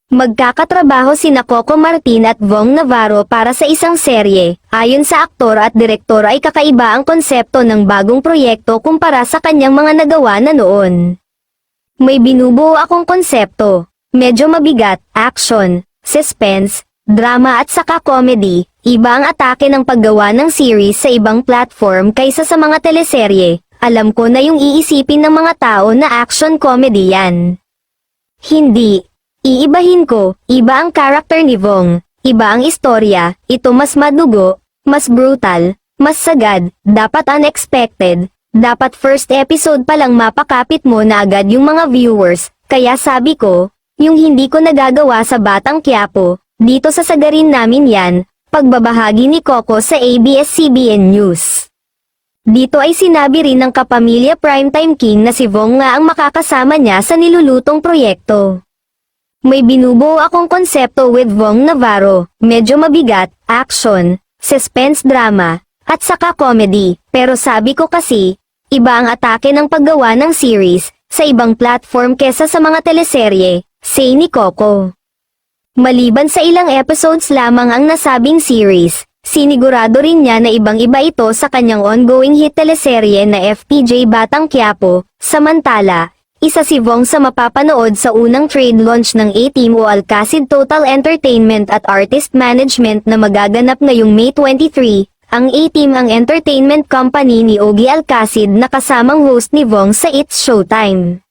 Magkakatrabaho sina Coco Martin at Vong Navarro para sa isang serye. Ayon sa aktor at direktor ay kakaiba ang konsepto ng bagong proyekto kumpara sa kanyang mga nagawa na noon. May binubuo akong konsepto. Medyo mabigat, action, suspense, drama at saka comedy. Iba ang atake ng paggawa ng series sa ibang platform kaysa sa mga teleserye. Alam ko na yung iisipin ng mga tao na action comedy yan. Hindi. Iibahin ko, iba ang karakter ni Vong, iba ang istorya, ito mas madugo, mas brutal, mas sagad, dapat unexpected, dapat first episode pa lang mapakapit mo na agad yung mga viewers, kaya sabi ko, yung hindi ko nagagawa sa Batang Quiapo, dito sasagarin namin yan, pagbabahagi ni Coco sa ABS-CBN News. Dito ay sinabi rin ng kapamilya Primetime King na si Vong nga ang makakasama niya sa nilulutong proyekto. May binubuo akong konsepto with Vong Navarro, medyo mabigat, action, suspense drama, at saka comedy, pero sabi ko kasi, iba ang atake ng paggawa ng series, sa ibang platform kesa sa mga teleserye, say ni Coco. Maliban sa ilang episodes lamang ang nasabing series, sinigurado rin niya na ibang-iba ito sa kanyang ongoing hit teleserye na FPJ Batang Quiapo, samantala, isa si Vong sa mapapanood sa unang trade launch ng A-Team o Alcacid Total Entertainment at Artist Management na magaganap ngayong May 23, ang A-Team ang entertainment company ni Ogie Alcacid na kasamang host ni Vong sa It's Showtime.